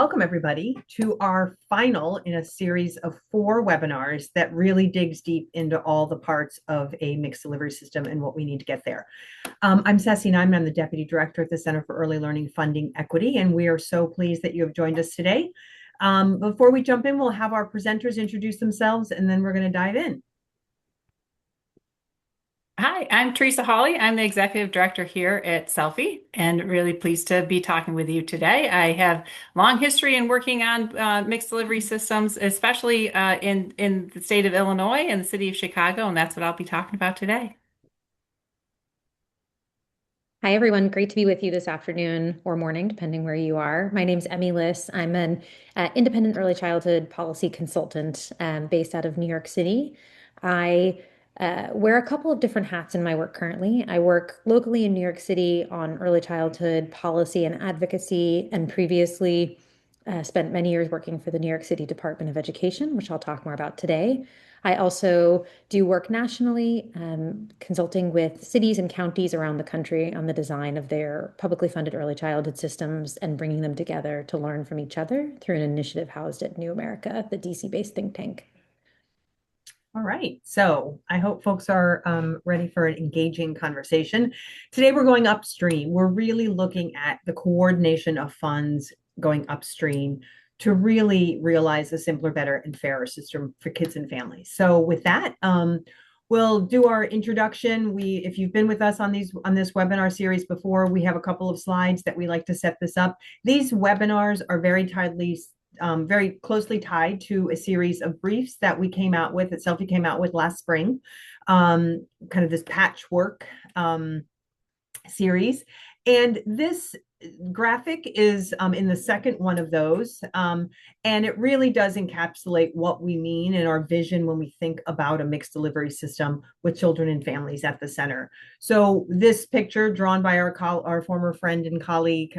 welcome everybody to our final in a series of 4 webinars that really digs deep into all the parts of a mixed delivery system and what we need to get there. I'm Sassy Nyman. I'm the Deputy Director at the Center for Early Learning Funding Equity, and we are so pleased that you have joined us today. Before we jump in, we'll have our presenters introduce themselves, and then we're going to dive in. Hi, I'm Teresa Hawley. I'm the Executive Director here at CELFE and really pleased to be talking with you today. I have long history in working on mixed delivery systems, especially in the state of Illinois and the city of Chicago, and that's what I'll be talking about today. Hi, everyone. Great to be with you this afternoon or morning, depending where you are. My name's Emmy Liss. I'm an independent early childhood policy consultant based out of New York City. I wear a couple of different hats in my work currently. I work locally in New York City on early childhood policy and advocacy, and previously spent many years working for the New York City Department of Education, which I'll talk more about today. I also do work nationally, consulting with cities and counties around the country on the design of their publicly funded early childhood systems and bringing them together to learn from each other through an initiative housed at New America, the DC-based think tank. All right, so I hope folks are ready for an engaging conversation. Today we're going upstream. We're really looking at the coordination of funds going upstream to really realize a simpler, better, and fairer system for kids and families. So with that, we'll do our introduction. If you've been with us on this webinar series before, we have a couple of slides that we like to set this up. These webinars are very closely tied to a series of briefs that we came out with, that CELFE came out with last spring, kind of this patchwork series. And this graphic is in the second one of those. And it really does encapsulate what we mean and our vision when we think about a mixed delivery system with children and families at the center. So this picture drawn by our former friend and colleague,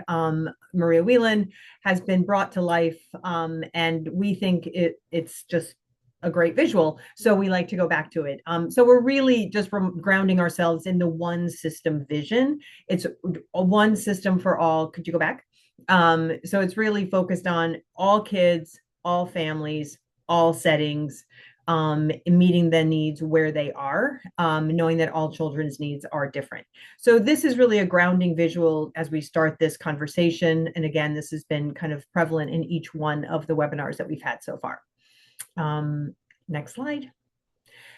Maria Whelan, has been brought to life. And we think it's just a great visual. So we like to go back to it. So we're really just grounding ourselves in the one system vision. It's a one system for all. Could you go back? So it's really focused on all kids, all families, all settings, meeting the needs where they are, knowing that all children's needs are different. So this is really a grounding visual as we start this conversation. And again, this has been kind of prevalent in each one of the webinars that we've had so far. Next slide.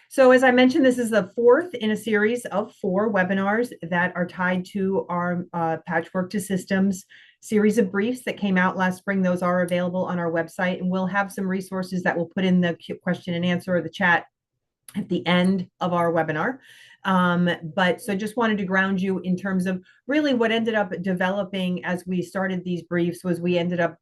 So as I mentioned, this is the fourth in a series of 4 webinars that are tied to our Patchwork to Systems series of briefs that came out last spring. Those are available on our website, and we'll have some resources that we'll put in the question and answer or the chat at the end of our webinar. But so just wanted to ground you in terms of really what ended up developing as we started these briefs was we ended up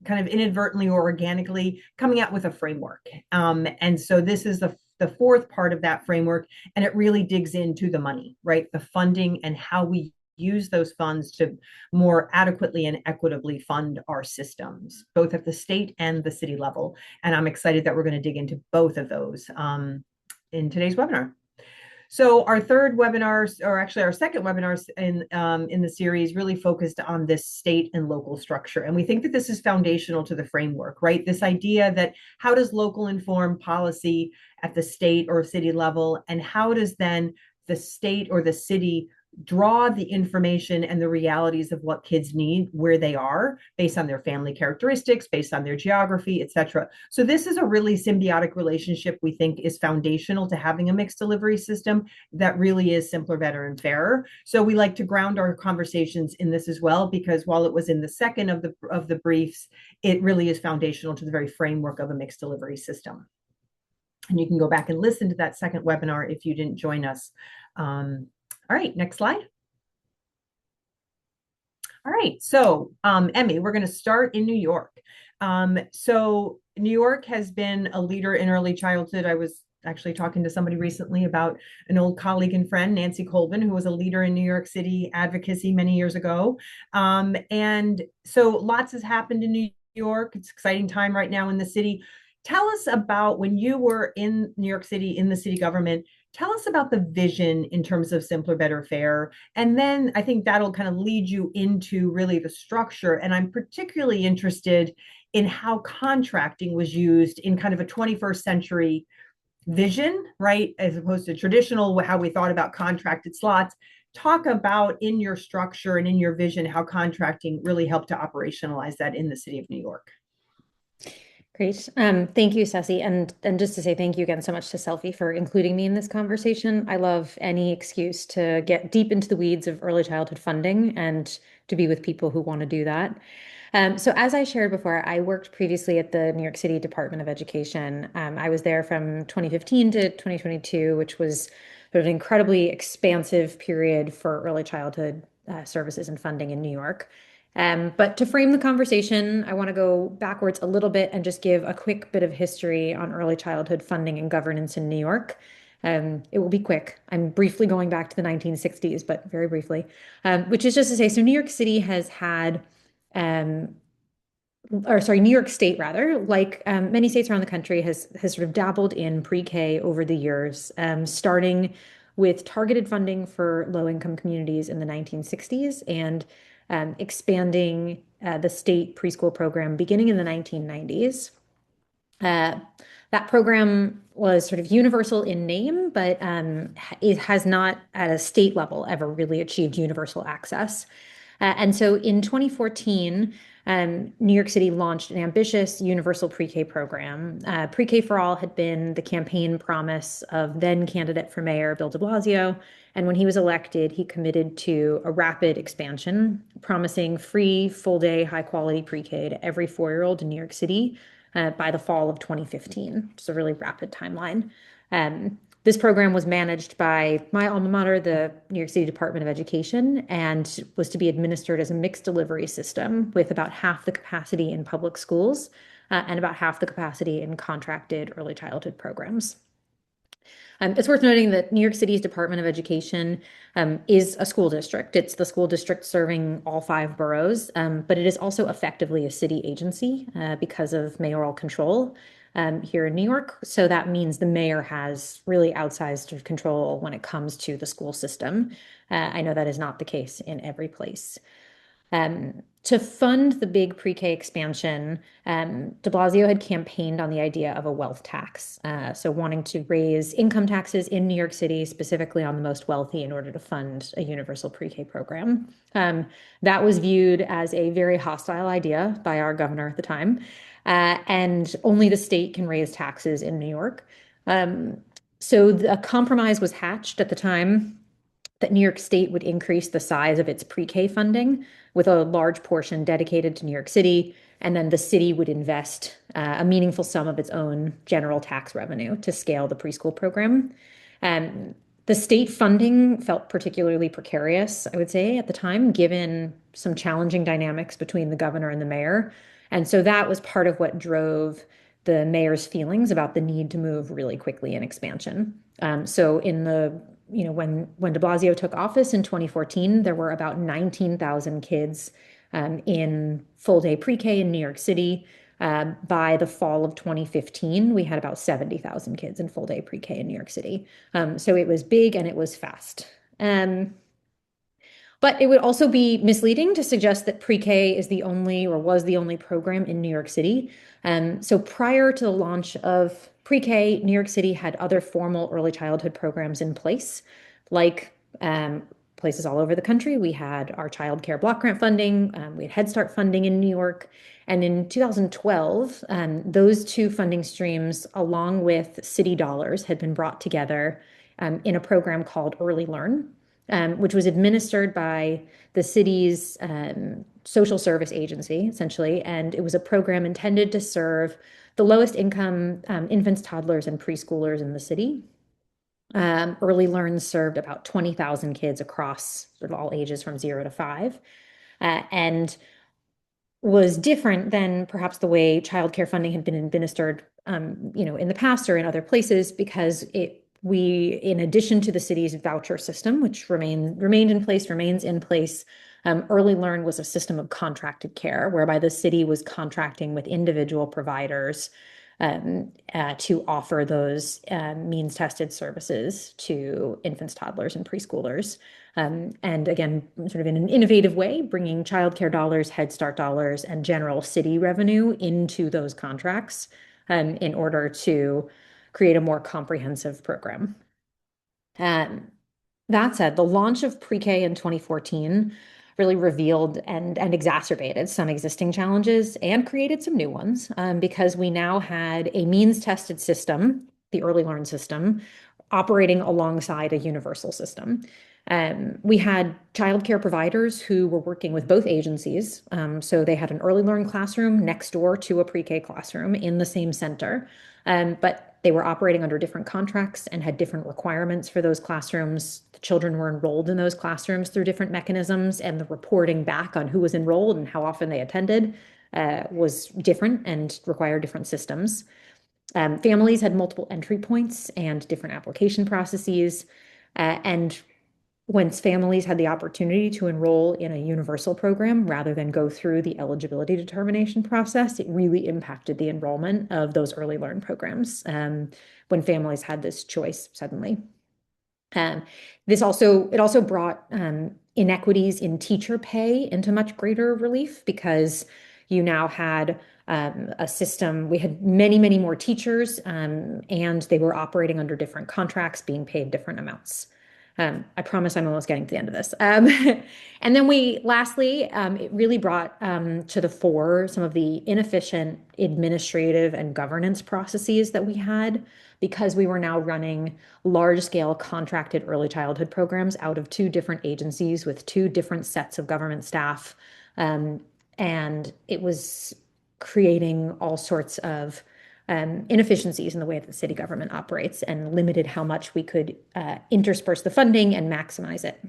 kind of inadvertently or organically coming out with a framework. And so this is the fourth part of that framework, and it really digs into the money, right? The funding and how we use those funds to more adequately and equitably fund our systems, both at the state and the city level. And I'm excited that we're going to dig into both of those in today's webinar. So our third webinar, or actually our second webinar in the series, really focused on this state and local structure. And we think that this is foundational to the framework, right? This idea that how does local inform policy at the state or city level, and how does then the state or the city draw the information and the realities of what kids need where they are based on their family characteristics, based on their geography, etc. So this is a really symbiotic relationship we think is foundational to having a mixed delivery system that really is simpler, better, and fairer. So we like to ground our conversations in this as well, because while it was in the second of the briefs, it really is foundational to the very framework of a mixed delivery system. And you can go back and listen to that second webinar if you didn't join us. All right, next slide. All right, so Emmy, we're going to start in New York. So New York has been a leader in early childhood. I was actually talking to somebody recently about an old colleague and friend, Nancy Colvin, who was a leader in New York City advocacy many years ago. And so lots has happened in New York. It's an exciting time right now in the city. Tell us about when you were in New York City, in the city government. Tell us about the vision in terms of simpler, better, fair. And then I think that'll kind of lead you into really the structure. And I'm particularly interested in how contracting was used in kind of a 21st century vision, right? As opposed to traditional, how we thought about contracted slots. Talk about in your structure and in your vision how contracting really helped to operationalize that in the city of New York. Great. Thank you, Ceci. And just to say thank you again so much to CELFE for including me in this conversation. I love any excuse to get deep into the weeds of early childhood funding and to be with people who want to do that. So as I shared before, I worked previously at the New York City Department of Education. I was there from 2015 to 2022, which was sort of an incredibly expansive period for early childhood services and funding in New York. But to frame the conversation, I want to go backwards a little bit and just give a quick bit of history on early childhood funding and governance in New York. It will be quick. I'm briefly going back to the 1960s, but very briefly, which is just to say, so New York City has had, or sorry, New York State rather, like many states around the country, has sort of dabbled in pre-K over the years, starting with targeted funding for low-income communities in the 1960s and expanding the state preschool program beginning in the 1990s. That program was sort of universal in name, but it has not at a state level ever really achieved universal access. And so in 2014, New York City launched an ambitious universal pre-K program. Pre-K for All had been the campaign promise of then candidate for mayor Bill de Blasio. And when he was elected, he committed to a rapid expansion, promising free, full-day, high-quality pre-K to every 4-year-old in New York City by the fall of 2015. It's a really rapid timeline. This program was managed by my alma mater, the New York City Department of Education, and was to be administered as a mixed delivery system with about half the capacity in public schools and about half the capacity in contracted early childhood programs. It's worth noting that New York City's Department of Education is a school district. It's the school district serving all 5 boroughs, but it is also effectively a city agency because of mayoral control here in New York. So that means the mayor has really outsized control when it comes to the school system. I know that is not the case in every place. To fund the big pre-K expansion, de Blasio had campaigned on the idea of a wealth tax, so wanting to raise income taxes in New York City, specifically on the most wealthy, in order to fund a universal pre-K program. That was viewed as a very hostile idea by our governor at the time, and only the state can raise taxes in New York. So a compromise was hatched at the time that New York State would increase the size of its pre-K funding with a large portion dedicated to New York City, and then the city would invest a meaningful sum of its own general tax revenue to scale the preschool program. The state funding felt particularly precarious, I would say, at the time, given some challenging dynamics between the governor and the mayor. And so that was part of what drove the mayor's feelings about the need to move really quickly in expansion. So in the when de Blasio took office in 2014, there were about 19,000 kids in full-day pre-K in New York City. By the fall of 2015, we had about 70,000 kids in full-day pre-K in New York City. So it was big and it was fast. But it would also be misleading to suggest that pre-K is the only or was the only program in New York City. So prior to the launch of pre-K, New York City had other formal early childhood programs in place, like places all over the country. We had our child care block grant funding, we had Head Start funding in New York. And in 2012, those 2 funding streams, along with city dollars, had been brought together in a program called Early Learn, which was administered by the city's social service agency, essentially. And it was a program intended to serve the lowest income infants, toddlers, and preschoolers in the city. Early Learn served about 20,000 kids across sort of all ages from 0 to 5. And was different than perhaps the way childcare funding had been administered, in the past or in other places, because in addition to the city's voucher system, which remains in place, Early Learn was a system of contracted care, whereby the city was contracting with individual providers to offer those means tested services to infants, toddlers, and preschoolers. And again, sort of in an innovative way, bringing childcare dollars, Head Start dollars, and general city revenue into those contracts in order to create a more comprehensive program. That said, the launch of pre-K in 2014 really revealed and exacerbated some existing challenges and created some new ones because we now had a means-tested system, the Early Learn system, operating alongside a universal system. We had childcare providers who were working with both agencies. So they had an Early Learn classroom next door to a pre-K classroom in the same center. But they were operating under different contracts and had different requirements for those classrooms. The children were enrolled in those classrooms through different mechanisms, and the reporting back on who was enrolled and how often they attended was different and required different systems. Families had multiple entry points and different application processes. And once families had the opportunity to enroll in a universal program rather than go through the eligibility determination process, it really impacted the enrollment of those early learn programs when families had this choice suddenly. It also brought inequities in teacher pay into much greater relief because you now had a system. We had many, many more teachers, and they were operating under different contracts, being paid different amounts. I promise I'm almost getting to the end of this. And then lastly, it really brought to the fore some of the inefficient administrative and governance processes that we had because we were now running large-scale contracted early childhood programs out of two different agencies with two different sets of government staff. And it was creating all sorts of inefficiencies in the way that the city government operates and limited how much we could intersperse the funding and maximize it.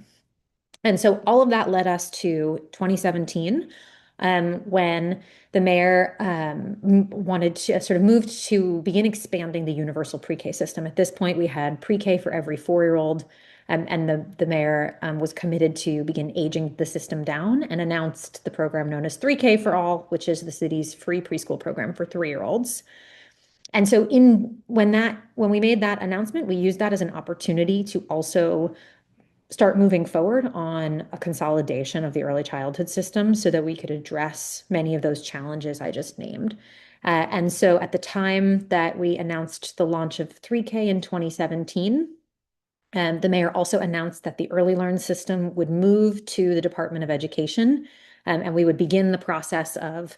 And so all of that led us to 2017, when the mayor wanted to sort of moved to begin expanding the universal pre-K system. At this point, we had pre-K for every 4-year-old, and the mayor was committed to begin aging the system down and announced the program known as 3K for All, which is the city's free preschool program for 3-year-olds. And so when we made that announcement, we used that as an opportunity to also start moving forward on a consolidation of the early childhood system so that we could address many of those challenges I just named. And so at the time that we announced the launch of 3K in 2017, the mayor also announced that the Early Learn system would move to the Department of Education, and we would begin the process of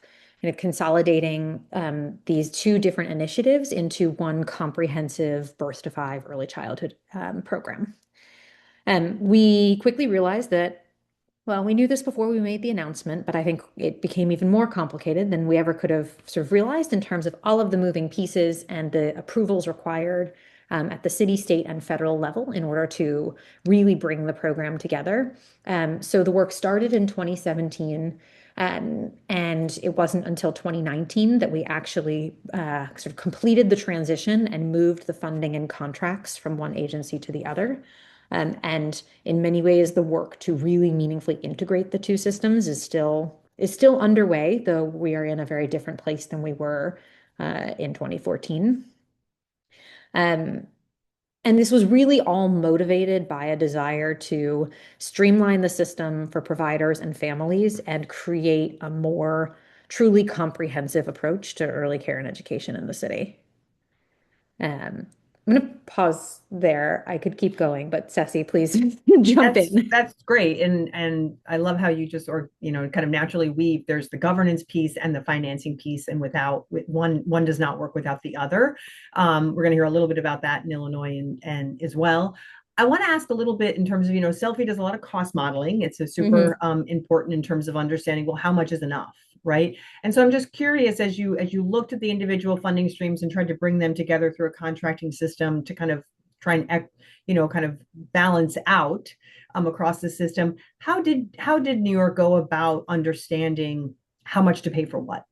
consolidating these two different initiatives into one comprehensive birth to 5 early childhood program. We quickly realized that, well, we knew this before we made the announcement, but I think it became even more complicated than we ever could have sort of realized in terms of all of the moving pieces and the approvals required at the city, state, and federal level in order to really bring the program together. So the work started in 2017. And it wasn't until 2019 that we actually sort of completed the transition and moved the funding and contracts from one agency to the other. And in many ways, the work to really meaningfully integrate the two systems is still underway, though we are in a very different place than we were in 2014. And this was really all motivated by a desire to streamline the system for providers and families and create a more truly comprehensive approach to early care and education in the city. I'm going to pause there. I could keep going, but Ceci, please jump in. That's great. And I love how you just kind of naturally weave. There's the governance piece and the financing piece, and one does not work without the other. We're going to hear a little bit about that in Illinois and as well. I want to ask a little bit in terms of, CELFE does a lot of cost modeling. It's a super important in terms of understanding, well, how much is enough, right? And so I'm just curious, as you looked at the individual funding streams and tried to bring them together through a contracting system to kind of try and kind of balance out across the system, how did New York go about understanding how much to pay for what?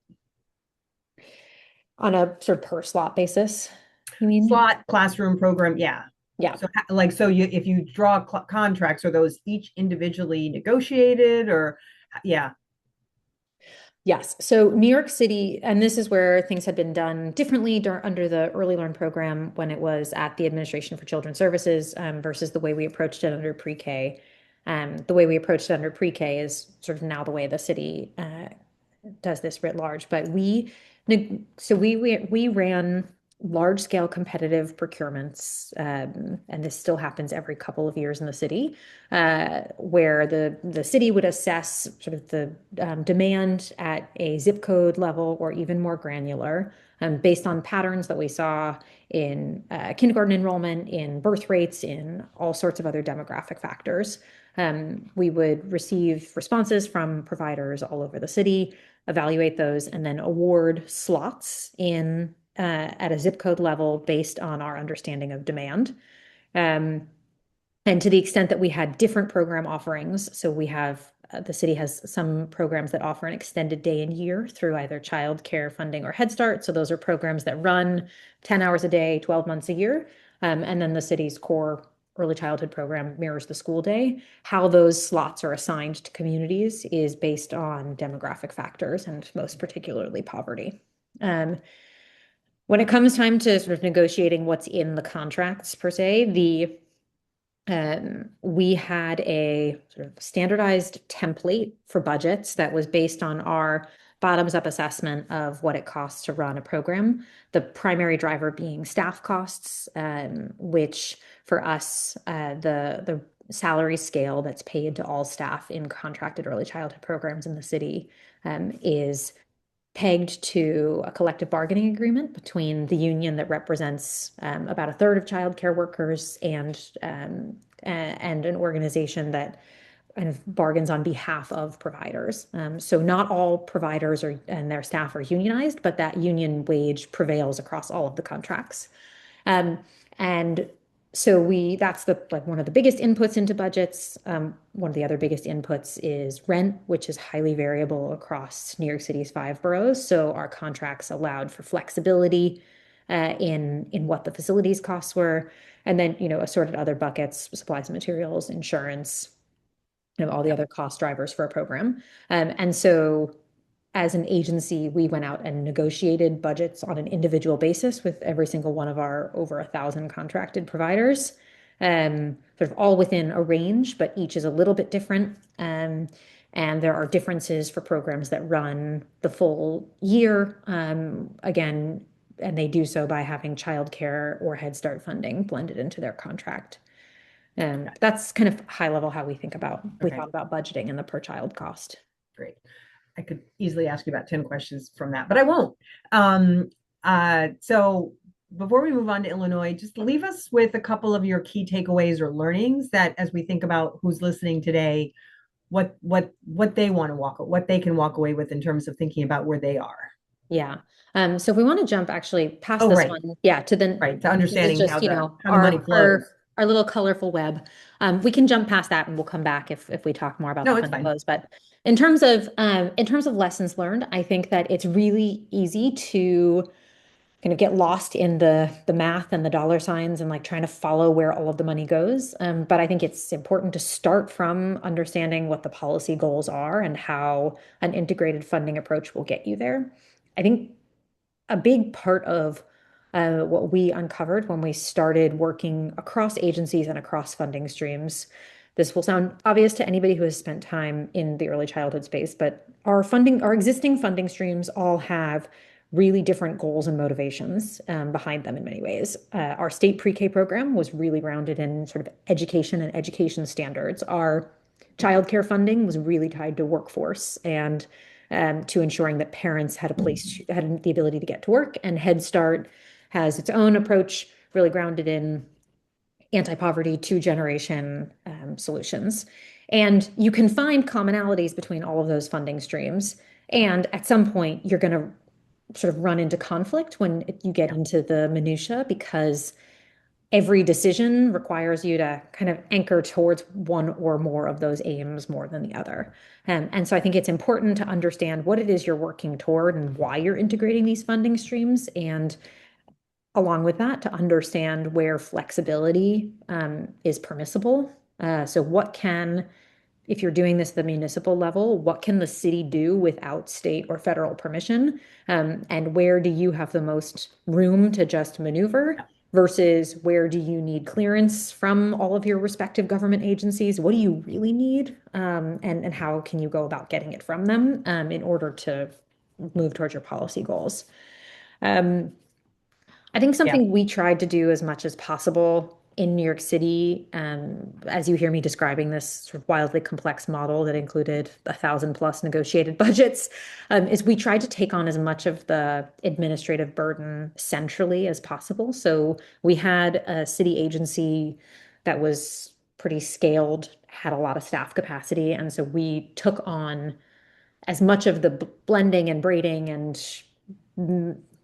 On a sort of per slot basis, you mean? Slot, classroom, program, yeah. Yeah. So if you draw contracts, are those each individually negotiated or yeah? Yes. So New York City, and this is where things had been done differently under the Early Learn program when it was at the Administration for Children's Services, versus the way we approached it under pre-K. The way we approached it under pre-K is sort of now the way the city does this writ large. But we ran large scale competitive procurements, and this still happens every couple of years in the city, where the city would assess sort of the demand at a zip code level or even more granular, based on patterns that we saw in kindergarten enrollment, in birth rates, in all sorts of other demographic factors. We would receive responses from providers all over the city, evaluate those, and then award slots in at a zip code level based on our understanding of demand. Um, and to the extent that we had different program offerings, so we have the city has some programs that offer an extended day and year through either child care funding or Head Start. So those are programs that run 10 hours a day, 12 months a year. And then the city's core early childhood program mirrors the school day. How those slots are assigned to communities is based on demographic factors and most particularly poverty. When it comes time to sort of negotiating what's in the contracts per se, we had a sort of standardized template for budgets that was based on our bottoms up assessment of what it costs to run a program. The primary driver being staff costs, which for us, the salary scale that's paid to all staff in contracted early childhood programs in the city, is pegged to a collective bargaining agreement between the union that represents about a third of childcare workers and an organization that kind of bargains on behalf of providers. So not all providers and their staff are unionized, but that union wage prevails across all of the contracts. And so that's one of the biggest inputs into budgets. One of the other biggest inputs is rent, which is highly variable across New York City's 5 boroughs. So our contracts allowed for flexibility in what the facilities costs were, and then assorted other buckets, supplies and materials, insurance, all the other cost drivers for a program. And so as an agency, we went out and negotiated budgets on an individual basis with every single one of our over 1,000 contracted providers, sort of all within a range, but each is a little bit different. And there are differences for programs that run the full year, again, and they do so by having childcare or Head Start funding blended into their contract. That's kind of high level how we thought about budgeting and the per child cost. Great. I could easily ask you about 10 questions from that, but I won't. So before we move on to Illinois, just leave us with a couple of your key takeaways or learnings that as we think about who's listening today, what they want to what they can walk away with in terms of thinking about where they are. Yeah. So if we want to jump actually past this one, to understanding just, how the money flows. Our little colorful web. We can jump past that and we'll come back if we talk more about the funding flows. But in terms of lessons learned, I think that it's really easy to kind of get lost in the math and the dollar signs and like trying to follow where all of the money goes. But I think it's important to start from understanding what the policy goals are and how an integrated funding approach will get you there. I think a big part of what we uncovered when we started working across agencies and across funding streams. This will sound obvious to anybody who has spent time in the early childhood space, but our existing funding streams all have really different goals and motivations behind them in many ways. Our state pre-K program was really grounded in sort of education and education standards. Our childcare funding was really tied to workforce and to ensuring that parents had had the ability to get to work, and Head Start has its own approach, really grounded in anti-poverty, 2-generation solutions. And you can find commonalities between all of those funding streams. And at some point, you're going to sort of run into conflict when you get into the minutia, because every decision requires you to kind of anchor towards one or more of those aims more than the other. And so I think it's important to understand what it is you're working toward and why you're integrating these funding streams. And along with that, to understand where flexibility is permissible. So what can if you're doing this at the municipal level, what can the city do without state or federal permission? And where do you have the most room to just maneuver versus where do you need clearance from all of your respective government agencies? What do you really need? And how can you go about getting it from them in order to move towards your policy goals? Um, I think Yeah. something we tried to do as much as possible in New York City, as you hear me describing this sort of wildly complex model that included 1,000+ negotiated budgets, is we tried to take on as much of the administrative burden centrally as possible. So we had a city agency that was pretty scaled, had a lot of staff capacity, and so we took on as much of the blending and braiding and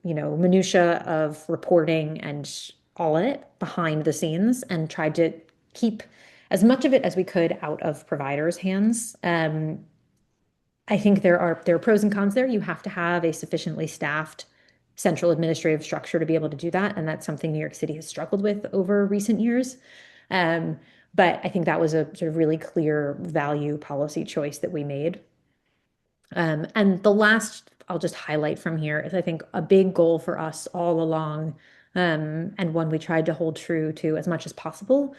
minutia of reporting and all it behind the scenes and tried to keep as much of it as we could out of providers' hands. I think there are pros and cons there. You have to have a sufficiently staffed central administrative structure to be able to do that, and that's something New York City has struggled with over recent years. But I think that was a sort of really clear value policy choice that we made. And the last I'll just highlight from here is I think a big goal for us all along, and one we tried to hold true to as much as possible,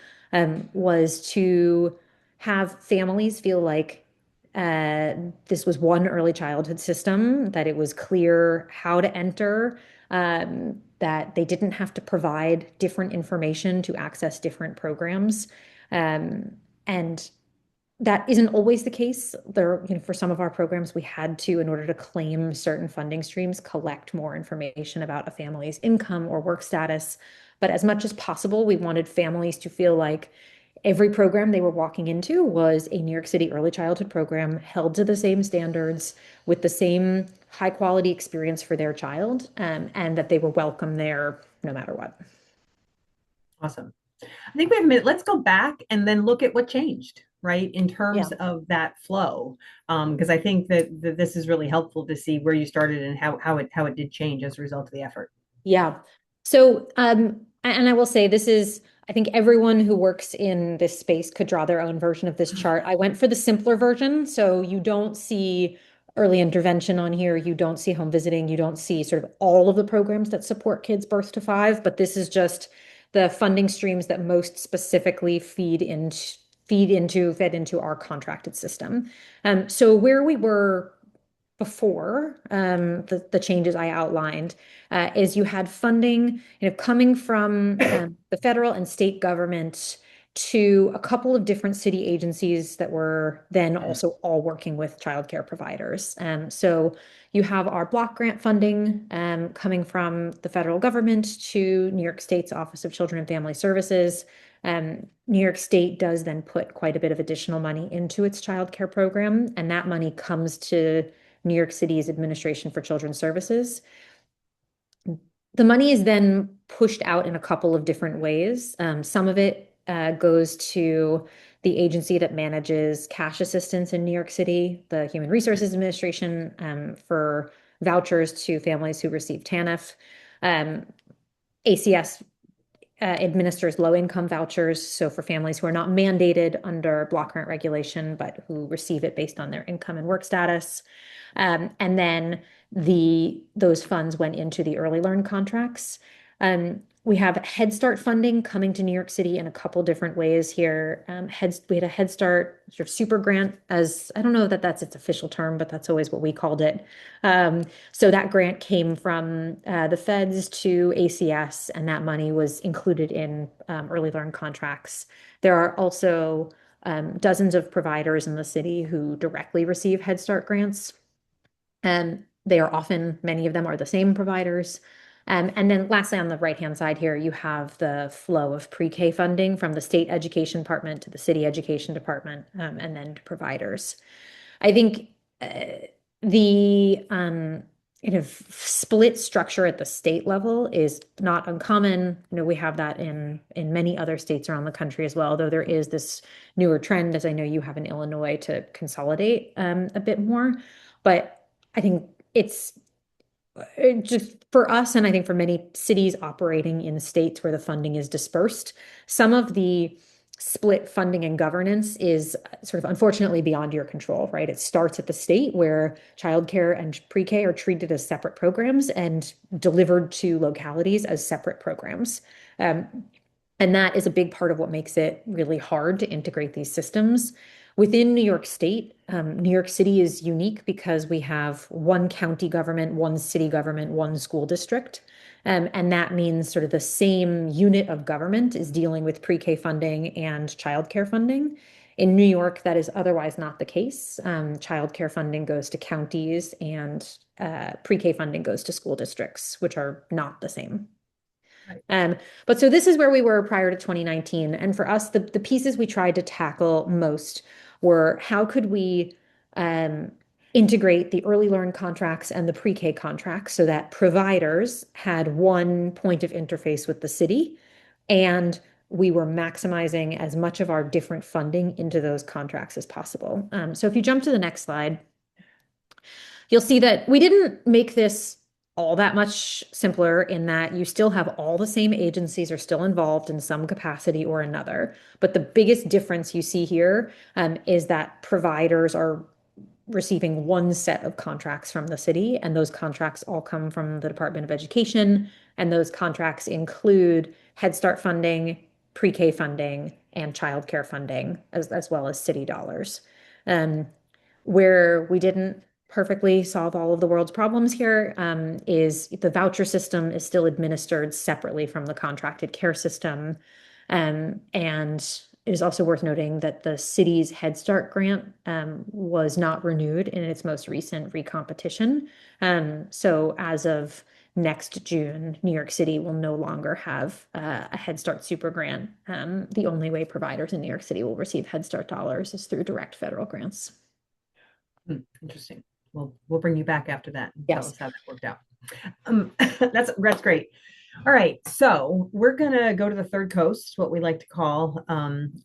was to have families feel like this was one early childhood system, that it was clear how to enter, that they didn't have to provide different information to access different programs. And that isn't always the case. For some of our programs, we had to, in order to claim certain funding streams, collect more information about a family's income or work status. But as much as possible, we wanted families to feel like every program they were walking into was a New York City early childhood program held to the same standards with the same high quality experience for their child, and that they were welcome there no matter what. Awesome. I think we have a minute. Let's go back and then look at what changed, right, in Yeah. terms of that flow. Because I think that this is really helpful to see where you started and how it did change as a result of the effort. Yeah. So, and I will say this is, I think everyone who works in this space could draw their own version of this chart. I went for the simpler version, so you don't see early intervention on here, you don't see home visiting, you don't see sort of all of the programs that support kids birth to 5, but this is just the funding streams that most specifically fed into our contracted system. So where we were before the changes I outlined is you had funding, coming from the federal and state government to a couple of different city agencies that were then also all working with childcare providers. So you have our block grant funding coming from the federal government to New York State's Office of Children and Family Services. New York State does then put quite a bit of additional money into its childcare program, and that money comes to New York City's Administration for Children's Services. The money is then pushed out in a couple of different ways. Some of it goes to the agency that manages cash assistance in New York City, the Human Resources Administration, for vouchers to families who receive TANF. ACS administers low-income vouchers, so for families who are not mandated under block grant regulation, but who receive it based on their income and work status. And then those funds went into the early learn contracts. We have Head Start funding coming to New York City in a couple different ways here. We had a Head Start sort of super grant, as I don't know that that's its official term, but that's always what we called it. So that grant came from the feds to ACS, and that money was included in early learn contracts. There are also dozens of providers in the city who directly receive Head Start grants. Many of them are the same providers. And then lastly, on the right-hand side here, you have the flow of pre-K funding from the state education department to the city education department, and then to providers. I think the kind of split structure at the state level is not uncommon. We have that in many other states around the country as well, though there is this newer trend, as I know you have in Illinois, to consolidate a bit more. But I think it's just for us, and I think for many cities operating in states where the funding is dispersed, some of the split funding and governance is sort of unfortunately beyond your control, right? It starts at the state where childcare and pre-K are treated as separate programs and delivered to localities as separate programs. Um, and that is a big part of what makes it really hard to integrate these systems. Within New York State, New York City is unique because we have one county government, one city government, one school district. And that means sort of the same unit of government is dealing with pre-K funding and childcare funding. In New York, that is otherwise not the case. Childcare funding goes to counties and pre-K funding goes to school districts, which are not the same. But so this is where we were prior to 2019. And for us, the pieces we tried to tackle most were how could we integrate the early learn contracts and the pre-K contracts so that providers had one point of interface with the city, and we were maximizing as much of our different funding into those contracts as possible. So if you jump to the next slide, you'll see that we didn't make this all that much simpler in that you still have all the same agencies are still involved in some capacity or another. But the biggest difference you see here is that providers are receiving one set of contracts from the city, and those contracts all come from the Department of Education, and those contracts include Head Start funding, pre-K funding, and childcare funding, as well as city dollars. Where we didn't perfectly solve all of the world's problems here is the voucher system is still administered separately from the contracted care system. And it is also worth noting that the city's Head Start grant was not renewed in its most recent recompetition. So as of next June, New York City will no longer have a Head Start super grant. The only way providers in New York City will receive Head Start dollars is through direct federal grants. Interesting. We'll bring you back after that and tell Yes. us how that worked out. That's great. All right, so we're gonna go to the third coast, what we like to call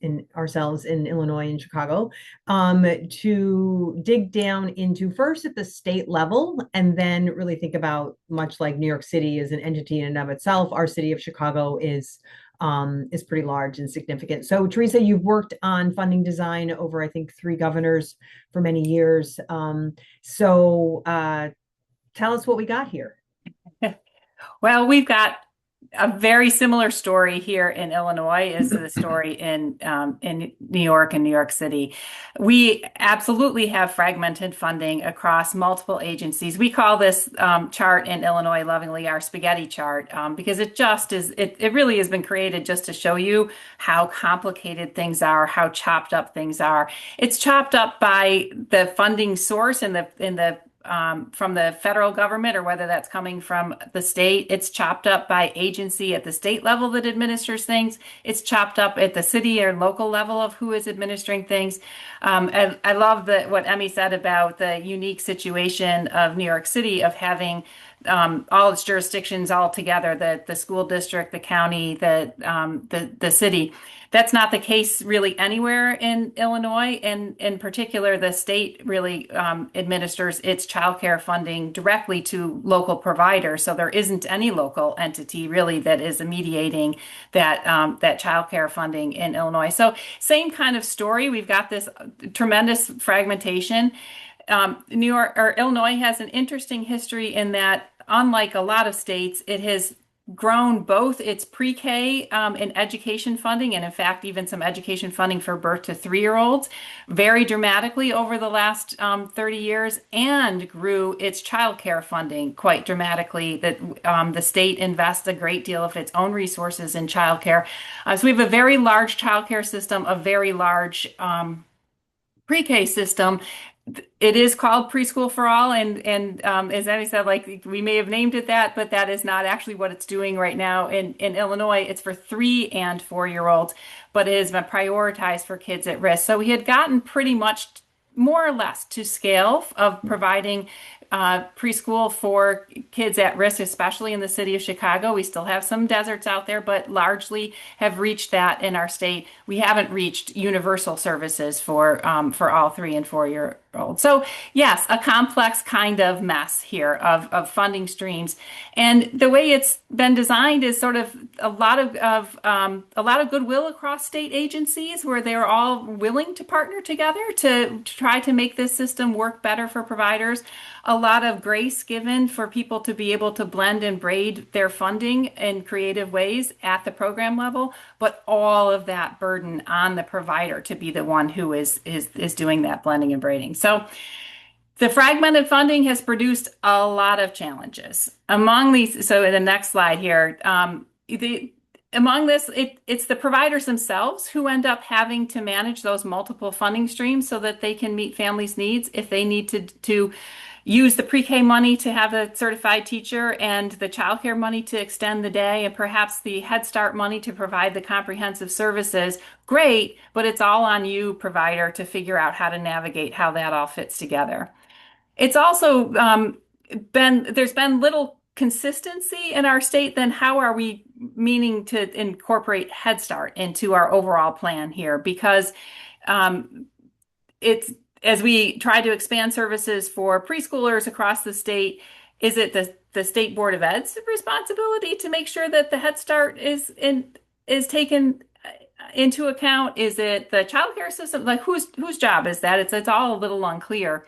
in ourselves in Illinois and Chicago, to dig down into first at the state level, and then really think about, much like New York City is an entity in and of itself, our city of Chicago is pretty large and significant. So Teresa, you've worked on funding design over, I think, 3 governors for many years. So tell us what we got here. Well, we've got a very similar story here in Illinois as the story in New York and New York City. We absolutely have fragmented funding across multiple agencies. We call this chart in Illinois lovingly our spaghetti chart because it just is, it really has been created just to show you how complicated things are, how chopped up things are. It's chopped up by the funding source in the from the federal government or whether that's coming from the state. It's chopped up by agency at the state level that administers things. It's chopped up at the city or local level of who is administering things. And I love what Emmy said about the unique situation of New York City of having all its jurisdictions all together, the school district, the county, the city. That's not the case really anywhere in Illinois. And in particular, the state really administers its childcare funding directly to local providers. So there isn't any local entity really that is mediating that childcare funding in Illinois. So same kind of story. We've got this tremendous fragmentation. New York or Illinois has an interesting history in that, unlike a lot of states, it has grown both its pre-K and education funding, and in fact, even some education funding for birth to 3-year-olds very dramatically over the last 30 years, and grew its childcare funding quite dramatically. That the state invests a great deal of its own resources in childcare. So we have a very large childcare system, a very large pre-K system. It is called Preschool for All, and as Emmy said, like we may have named it that, but that is not actually what it's doing right now in Illinois. It's for 3 and 4-year-olds, but it has been prioritized for kids at risk. So we had gotten pretty much more or less to scale of providing preschool for kids at risk, especially in the city of Chicago. We still have some deserts out there, but largely have reached that in our state. We haven't reached universal services for all 3 and 4-year old. So yes, a complex kind of mess here of funding streams. And the way it's been designed is sort of a lot of goodwill across state agencies where they're all willing to partner together to try to make this system work better for providers. A lot of grace given for people to be able to blend and braid their funding in creative ways at the program level, but all of that burden on the provider to be the one who is doing that blending and braiding. So the fragmented funding has produced a lot of challenges. Among these, so in the next slide here, among this, it's the providers themselves who end up having to manage those multiple funding streams so that they can meet families' needs. If they need to use the pre-K money to have a certified teacher and the childcare money to extend the day and perhaps the Head Start money to provide the comprehensive services, great, but it's all on you, provider, to figure out how to navigate how that all fits together. It's also there's been little consistency in our state. Then how are we meaning to incorporate Head Start into our overall plan here? Because it's as we try to expand services for preschoolers across the state, is it the State Board of Ed's responsibility to make sure that the Head Start is taken into account? Is it the child care system? Like whose job is that? It's all a little unclear.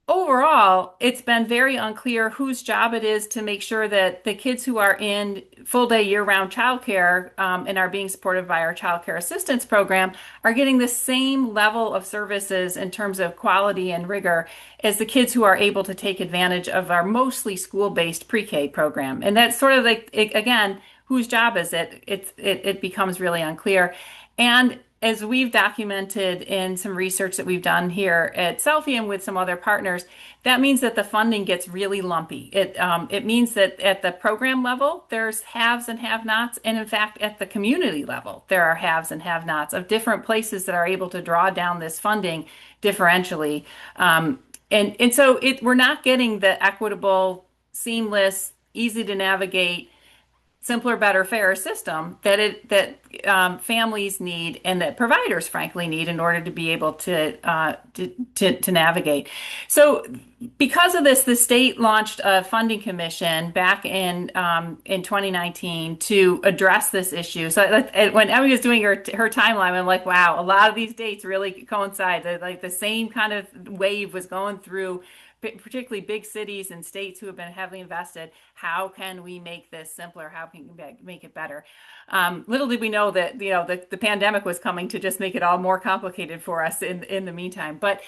Overall, it's been very unclear whose job it is to make sure that the kids who are in full day year-round childcare and are being supported by our child care assistance program are getting the same level of services in terms of quality and rigor as the kids who are able to take advantage of our mostly school-based pre-K program. And that's sort of like, again, whose job is it? It becomes really unclear. And as we've documented in some research that we've done here at CELFE and with some other partners, that means that the funding gets really lumpy. It means that at the program level, there's haves and have-nots, and in fact, at the community level, there are haves and have-nots of different places that are able to draw down this funding differentially. And so we're not getting the equitable, seamless, easy to navigate, simpler, better, fairer system that families need and that providers, frankly, need in order to be able to navigate. So, because of this, the state launched a funding commission back in 2019 to address this issue. So, when Emmy was doing her timeline, I'm like, wow, a lot of these dates really coincide. Like the same kind of wave was going through particularly big cities and states who have been heavily invested. How can we make this simpler? How can we make it better? Little did we know that the pandemic was coming to just make it all more complicated for us in the meantime. But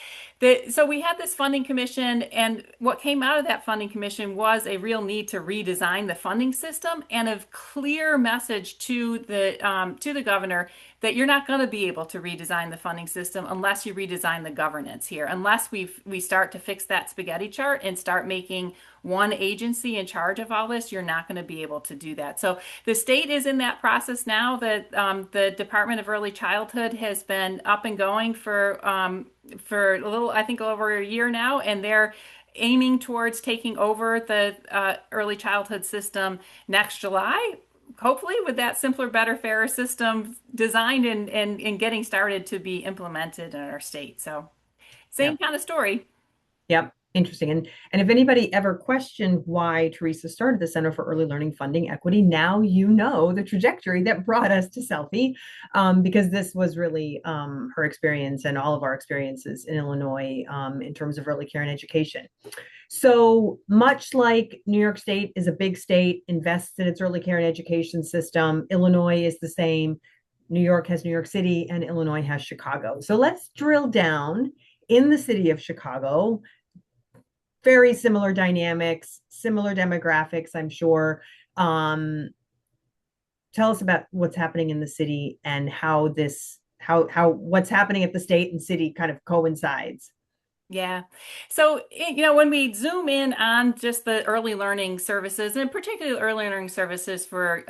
so we had this funding commission, and what came out of that funding commission was a real need to redesign the funding system and a clear message to the governor that you're not going to be able to redesign the funding system unless you redesign the governance here, unless we start to fix that spaghetti chart and start making one agency in charge of all this. You're not going to be able to do that. So the state is in that process now. That the Department of Early Childhood has been up and going for a little, I think, over a year now, and they're aiming towards taking over the early childhood system next July. Hopefully with that simpler, better, fairer system designed and getting started to be implemented in our state. So same kind of story. Yep. Interesting. And if anybody ever questioned why Teresa started the Center for Early Learning Funding Equity, now you know the trajectory that brought us to CELFE, because this was really her experience and all of our experiences in Illinois in terms of early care and education. So much like New York State is a big state, invests in its early care and education system, Illinois is the same. New York has New York City and Illinois has Chicago. So let's drill down in the city of Chicago. Very similar dynamics, similar demographics, I'm sure. Tell us about what's happening in the city and how what's happening at the state and city kind of coincides. Yeah. So, when we zoom in on just the early learning services, and particularly early learning services for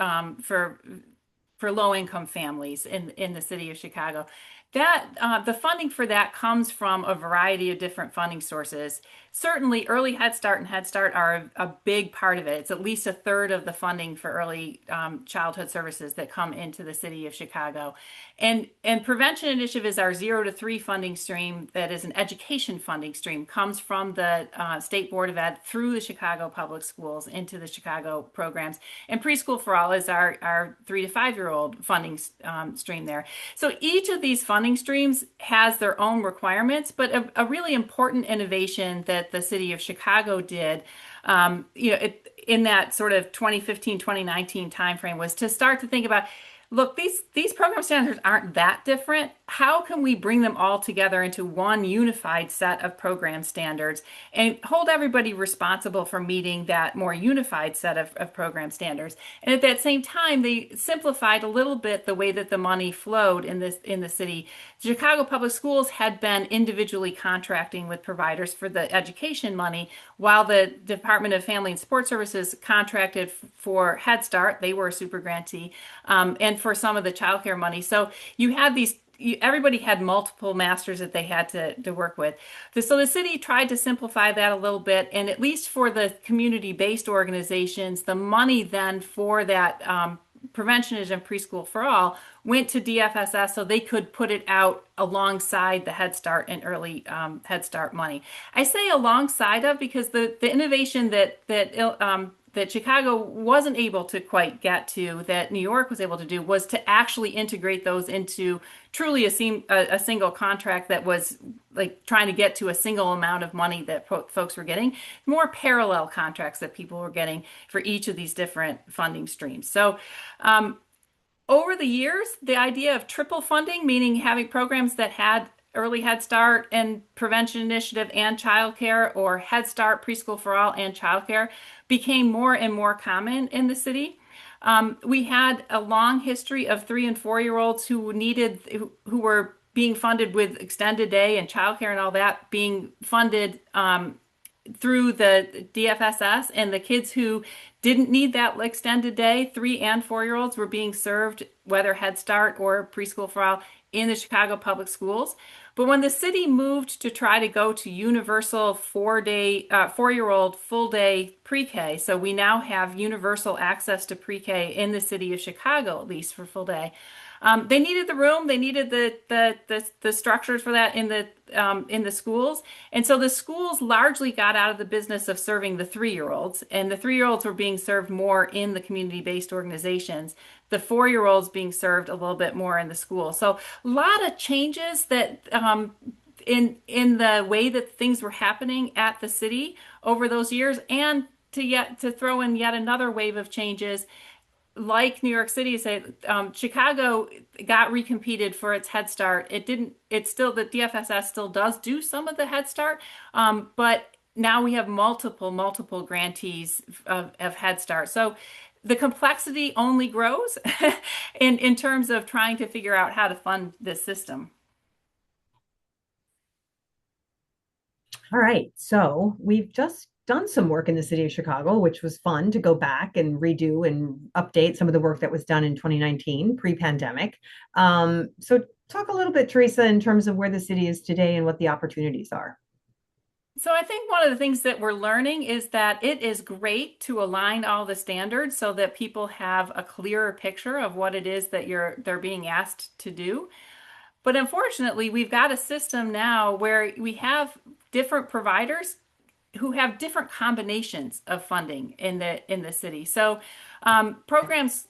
low-income families in the city of Chicago, that the funding for that comes from a variety of different funding sources. certainly early Head Start and Head Start are a big part of it. It's at least a third of the funding for early childhood services that come into the city of Chicago. And Prevention Initiative is our 0 to 3 funding stream that is an education funding stream, comes from the State Board of Ed through the Chicago Public Schools into the Chicago programs. And Preschool for All is our 3 to 5-year-old funding stream there. So each of these funding streams has their own requirements, but a really important innovation that the city of Chicago did, in that sort of 2015, 2019 timeframe was to start to think about, look, these program standards aren't that different. How can we bring them all together into one unified set of program standards and hold everybody responsible for meeting that more unified set of program standards? And at that same time, they simplified a little bit the way that the money flowed in the city. Chicago Public Schools had been individually contracting with providers for the education money, while the Department of Family and Support Services contracted for Head Start. They were a super grantee, and for some of the childcare money. So you had everybody had multiple masters that they had to work with. So the city tried to simplify that a little bit, and at least for the community-based organizations, the money then for that Prevention and Preschool for All went to DFSS so they could put it out alongside the Head Start and early Head Start money. I say alongside of because the innovation that Chicago wasn't able to quite get to, that New York was able to do, was to actually integrate those into truly a single contract that was like trying to get to a single amount of money that folks were getting, more parallel contracts that people were getting for each of these different funding streams. So over the years, the idea of triple funding, meaning having programs that had early Head Start and Prevention Initiative and childcare, or Head Start, Preschool for All, and childcare, became more and more common in the city. We had a long history of 3 and 4-year-olds who were being funded with extended day and childcare and all that, being funded through the DFSS, and the kids who didn't need that extended day, 3 and 4-year-olds, were being served, whether Head Start or Preschool for All, in the Chicago Public Schools. But when the city moved to try to go to universal 4-year-old full day pre-K, so we now have universal access to pre-K in the city of Chicago, at least for full day. They needed the room, they needed the structures for that in the schools, and so the schools largely got out of the business of serving the 3-year-olds, and the 3-year-olds were being served more in the community-based organizations. The 4-year-olds being served a little bit more in the school. So a lot of changes that in the way that things were happening at the city over those years, and to throw in yet another wave of changes. Like New York City, Chicago got recompeted for its Head Start. It's still, the DFSS still does do some of the Head Start, but now we have multiple grantees of Head Start. So the complexity only grows in terms of trying to figure out how to fund this system. All right, so we've just done some work in the city of Chicago, which was fun to go back and redo and update some of the work that was done in 2019, pre-pandemic. So talk a little bit, Teresa, in terms of where the city is today and what the opportunities are. So I think one of the things that we're learning is that it is great to align all the standards so that people have a clearer picture of what it is that they're being asked to do. But unfortunately, we've got a system now where we have different providers who have different combinations of funding in the city. So some programs,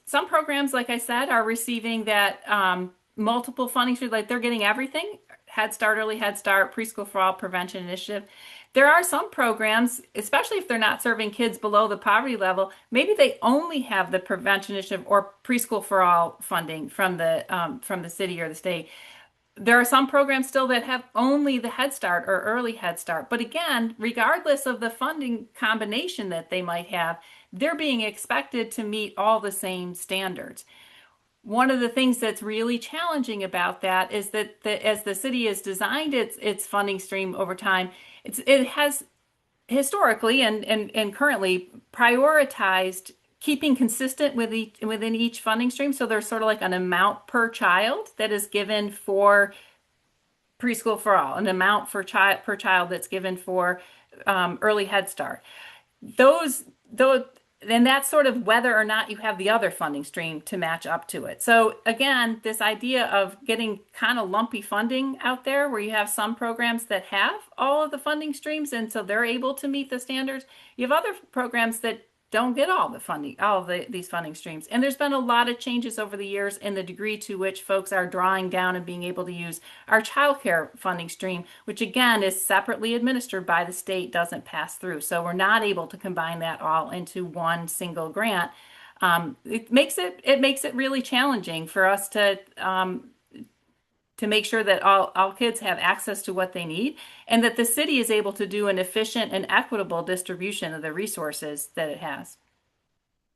like I said, are receiving that multiple funding streams, like they're getting everything: Head Start, Early Head Start, Preschool for All, Prevention Initiative. There are some programs, especially if they're not serving kids below the poverty level, maybe they only have the Prevention Initiative or Preschool for All funding from the city or the state. There are some programs still that have only the Head Start or Early Head Start. But again, regardless of the funding combination that they might have, they're being expected to meet all the same standards. One of the things that's really challenging about that is that as the city has designed its funding stream over time, it has historically and currently prioritized keeping consistent within each funding stream. So there's sort of like an amount per child that is given for Preschool for All, an amount per child that's given for early Head Start. Those, and that's sort of whether or not you have the other funding stream to match up to it. So again, this idea of getting kind of lumpy funding out there where you have some programs that have all of the funding streams and so they're able to meet the standards. You have other programs that don't get all the funding, these funding streams. And there's been a lot of changes over the years in the degree to which folks are drawing down and being able to use our childcare funding stream, which again is separately administered by the state, doesn't pass through. So we're not able to combine that all into one single grant. It makes it really challenging for us to make sure that all kids have access to what they need and that the city is able to do an efficient and equitable distribution of the resources that it has.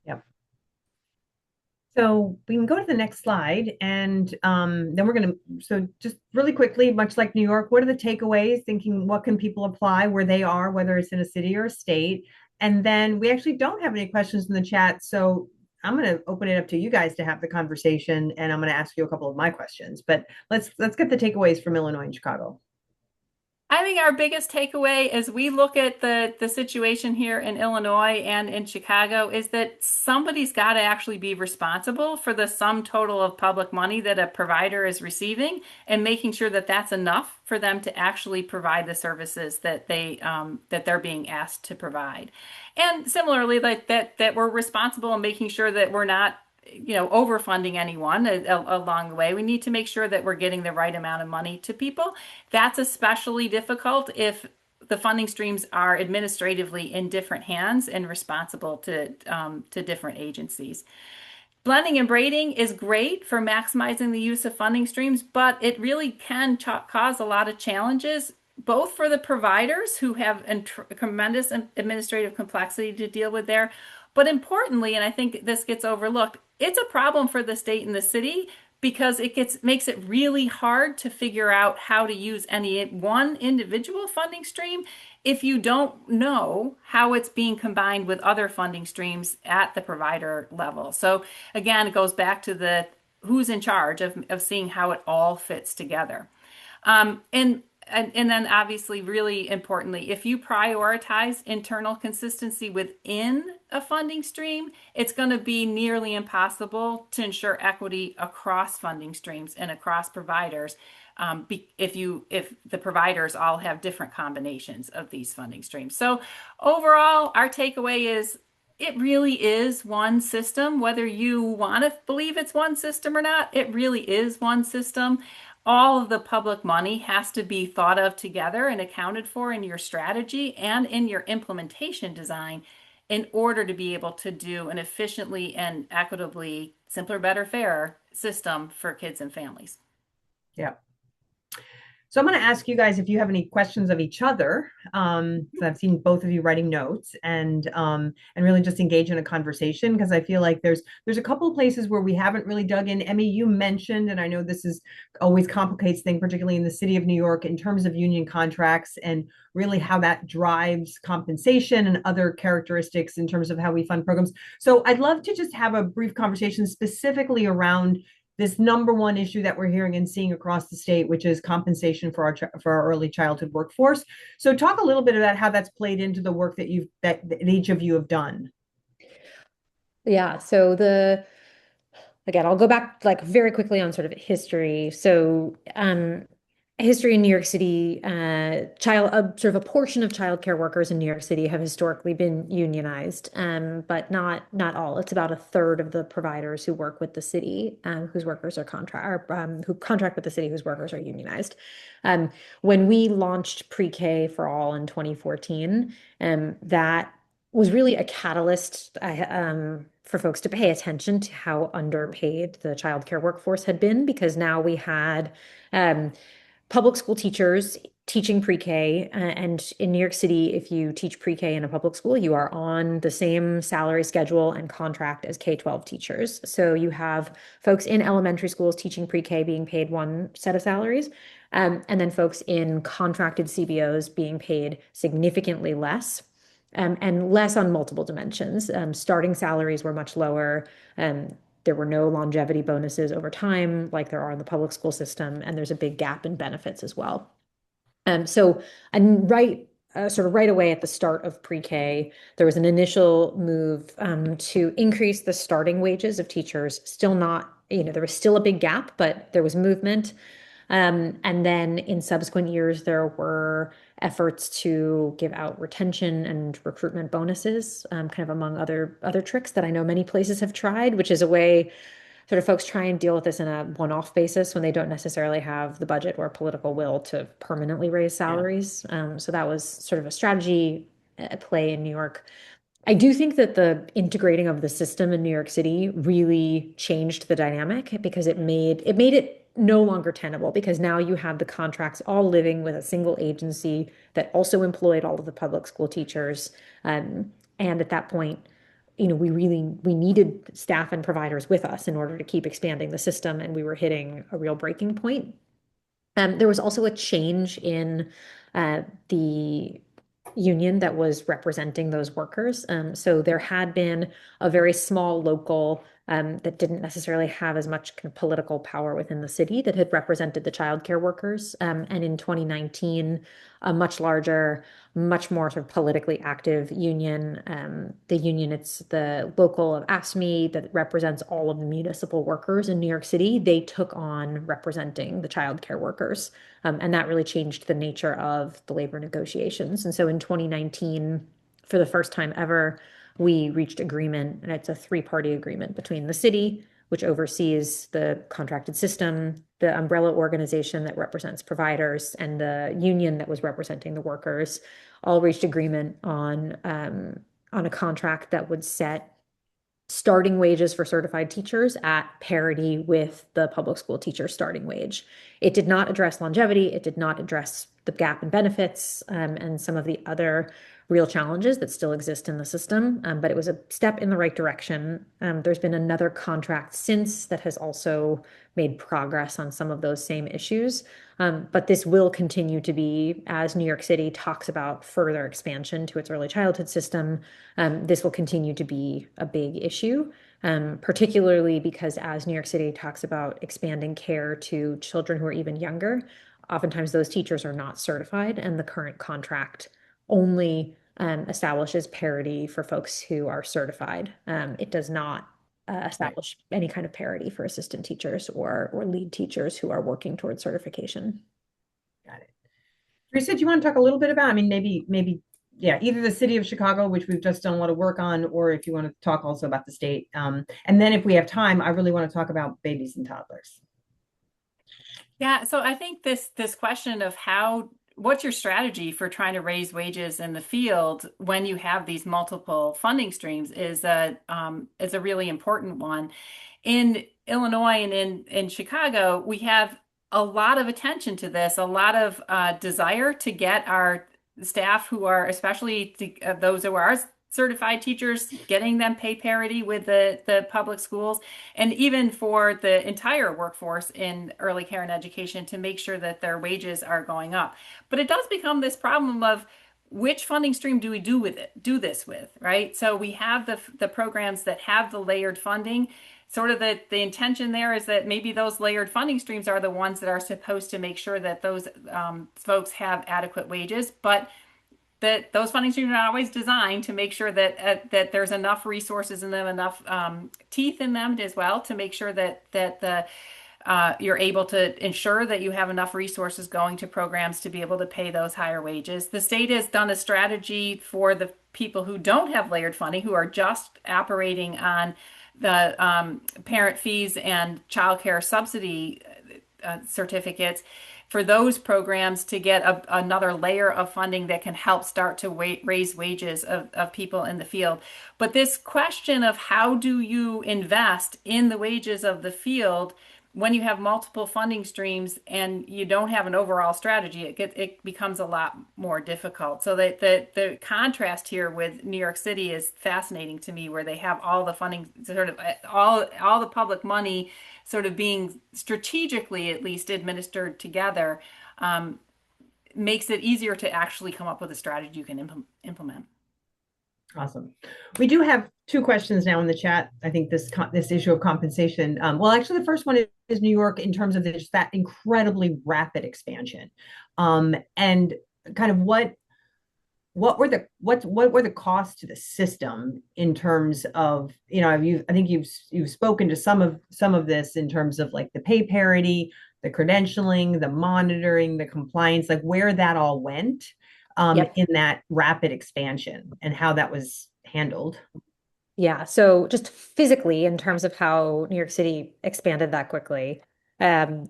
Yep. So we can go to the next slide and then we're going to, so just really quickly, much like New York, what are the takeaways? Thinking what can people apply where they are, whether it's in a city or a state? And then we actually don't have any questions in the chat. So I'm going to open it up to you guys to have the conversation, and I'm going to ask you a couple of my questions. But let's get the takeaways from Illinois and Chicago. I think our biggest takeaway as we look at the situation here in Illinois and in Chicago is that somebody's got to actually be responsible for the sum total of public money that a provider is receiving and making sure that that's enough for them to actually provide the services that they're being asked to provide. And similarly, like that we're responsible in making sure that we're not overfunding anyone along the way. We need to make sure that we're getting the right amount of money to people. That's especially difficult if the funding streams are administratively in different hands and responsible to different agencies. Blending and braiding is great for maximizing the use of funding streams, but it really can cause a lot of challenges, both for the providers who have tremendous administrative complexity to deal with there, but importantly, and I think this gets overlooked, it's a problem for the state and the city because it makes it really hard to figure out how to use any one individual funding stream if you don't know how it's being combined with other funding streams at the provider level. So again, it goes back to the who's in charge of seeing how it all fits together. And then obviously, really importantly, if you prioritize internal consistency within a funding stream, it's going to be nearly impossible to ensure equity across funding streams and across providers if the providers all have different combinations of these funding streams. So overall, our takeaway is it really is one system. Whether you want to believe it's one system or not, it really is one system. All of the public money has to be thought of together and accounted for in your strategy and in your implementation design in order to be able to do an efficiently and equitably simpler, better, fairer system for kids and families. Yeah. So I'm going to ask you guys if you have any questions of each other. So I've seen both of you writing notes and really just engage in a conversation because I feel like there's a couple of places where we haven't really dug in. Emmy, you mentioned, and I know this is always complicates things, particularly in the city of New York, in terms of union contracts and really how that drives compensation and other characteristics in terms of how we fund programs. So I'd love to just have a brief conversation specifically around this number one issue that we're hearing and seeing across the state, which is compensation for our early childhood workforce. So talk a little bit about how that's played into the work that each of you have done. Yeah, so again, I'll go back like very quickly on sort of history. So history in New York City, sort of a portion of childcare workers in New York City have historically been unionized, but not all. It's about a third of the providers who work with the city, whose workers are who contract with the city, whose workers are unionized. When we launched Pre-K for All in 2014, that was really a catalyst for folks to pay attention to how underpaid the childcare workforce had been, because now we had public school teachers teaching pre-K, and in New York City, if you teach pre-K in a public school, you are on the same salary schedule and contract as K-12 teachers. So you have folks in elementary schools teaching pre-K being paid one set of salaries, and then folks in contracted CBOs being paid significantly less. And less on multiple dimensions. Starting salaries were much lower. There were no longevity bonuses over time like there are in the public school system, and there's a big gap in benefits as well. So I'm right sort of right away at the start of pre-K, there was an initial move to increase the starting wages of teachers. Still not, there was still a big gap, but there was movement. And then in subsequent years, there were efforts to give out retention and recruitment bonuses, kind of among other tricks that I know many places have tried, which is a way sort of folks try and deal with this in a one-off basis when they don't necessarily have the budget or political will to permanently raise salaries. So that was sort of a strategy at play in New York. I do think that the integrating of the system in New York City really changed the dynamic because it made it no longer tenable because now you have the contracts all living with a single agency that also employed all of the public school teachers. And at that point, we needed staff and providers with us in order to keep expanding the system, and we were hitting a real breaking point. There was also a change in the union that was representing those workers. So there had been a very small local that didn't necessarily have as much kind of political power within the city that had represented the childcare workers. And in 2019, a much larger, much more sort of politically active union. The union, it's the local of ASME that represents all of the municipal workers in New York City. They took on representing the childcare workers. And that really changed the nature of the labor negotiations. And so in 2019, for the first time ever, we reached agreement, and it's a three-party agreement between the city, which oversees the contracted system, the umbrella organization that represents providers, and the union that was representing the workers, all reached agreement on a contract that would set starting wages for certified teachers at parity with the public school teacher starting wage. It did not address longevity. It did not address the gap in benefits and some of the other real challenges that still exist in the system, but it was a step in the right direction. There's been another contract since that has also made progress on some of those same issues. But this will continue to be, as New York City talks about further expansion to its early childhood system, this will continue to be a big issue, particularly because as New York City talks about expanding care to children who are even younger, oftentimes those teachers are not certified, and the current contract only establishes parity for folks who are certified. It does not establish any kind of parity for assistant teachers or lead teachers who are working towards certification. Got it. Teresa, do you want to talk a little bit about, I mean, maybe, yeah, either the city of Chicago, which we've just done a lot of work on, or if you want to talk also about the state. And then if we have time, I really want to talk about babies and toddlers. Yeah, so I think this question of what's your strategy for trying to raise wages in the field when you have these multiple funding streams is a really important one. In Illinois and in Chicago, we have a lot of attention to this, a lot of desire to get our staff who are, especially those who are certified teachers, getting them pay parity with the public schools, and even for the entire workforce in early care and education to make sure that their wages are going up. But it does become this problem of which funding stream do we do this with, right? So we have the programs that have the layered funding. Sort of the intention there is that maybe those layered funding streams are the ones that are supposed to make sure that those folks have adequate wages, but that those funding streams are not always designed to make sure that there's enough resources in them, enough teeth in them as well, to make sure that you're able to ensure that you have enough resources going to programs to be able to pay those higher wages. The state has done a strategy for the people who don't have layered funding, who are just operating on the parent fees and child care subsidy certificates, for those programs to get another layer of funding that can help start to raise wages of people in the field. But this question of how do you invest in the wages of the field when you have multiple funding streams and you don't have an overall strategy, it becomes a lot more difficult. So the contrast here with New York City is fascinating to me, where they have all the funding, sort of all the public money sort of being strategically at least administered together, makes it easier to actually come up with a strategy you can implement. Awesome. We do have two questions now in the chat. I think this issue of compensation. Well, actually, the first one is New York in terms of that incredibly rapid expansion, and kind of what what were the costs to the system in terms of, I think you've spoken to some of this in terms of like the pay parity, the credentialing, the monitoring, the compliance, like where that all went Yep. in that rapid expansion and how that was handled. Yeah. So just physically, in terms of how New York City expanded that quickly, um,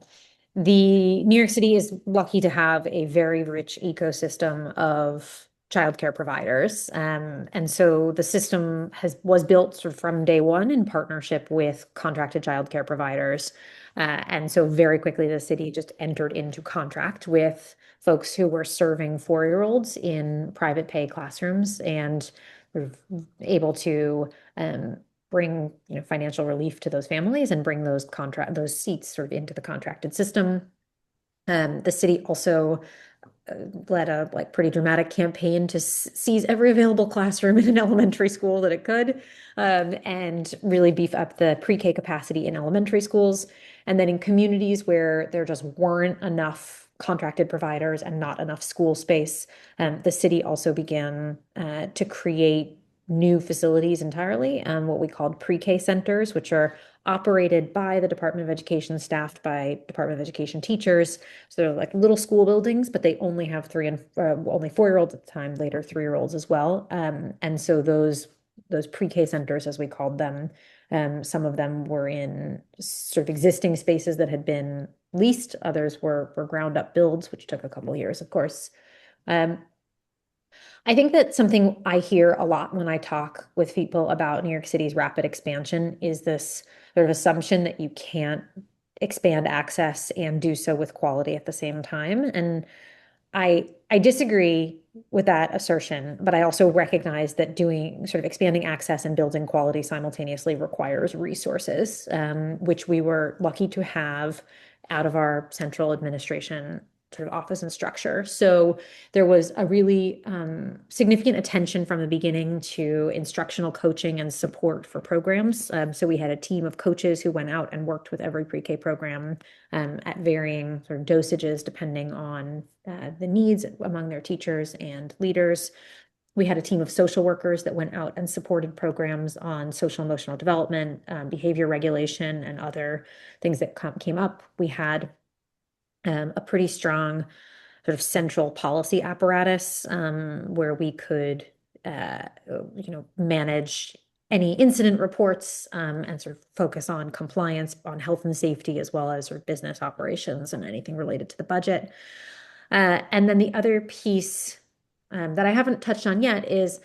the New York City is lucky to have a very rich ecosystem of childcare providers. And so the system was built sort of from day one in partnership with contracted childcare providers. And so very quickly, the city just entered into contract with folks who were serving 4-year-olds in private pay classrooms and sort of able to bring financial relief to those families and bring those seats sort of into the contracted system. The city also led a like pretty dramatic campaign to seize every available classroom in an elementary school that it could, and really beef up the pre-K capacity in elementary schools. And then in communities where there just weren't enough contracted providers and not enough school space, the city also began to create new facilities entirely, what we called pre-K centers, which are operated by the Department of Education, staffed by Department of Education teachers. So they're like little school buildings, but they only have only 4-year-olds at the time, later 3-year-olds as well. And so those pre-K centers, as we called them, some of them were in sort of existing spaces that had been leased. Others were ground up builds, which took a couple of years, of course. Um, I think that something I hear a lot when I talk with people about New York City's rapid expansion is this sort of assumption that you can't expand access and do so with quality at the same time. And I disagree with that assertion, but I also recognize that doing sort of expanding access and building quality simultaneously requires resources, which we were lucky to have out of our central administration sort of office and structure. So there was a really significant attention from the beginning to instructional coaching and support for programs. So we had a team of coaches who went out and worked with every pre-K program at varying sort of dosages depending on the needs among their teachers and leaders. We had a team of social workers that went out and supported programs on social emotional development, behavior regulation, and other things that came up. We had a pretty strong sort of central policy apparatus where we could, manage any incident reports and sort of focus on compliance, on health and safety, as well as sort of business operations and anything related to the budget. And then the other piece that I haven't touched on yet is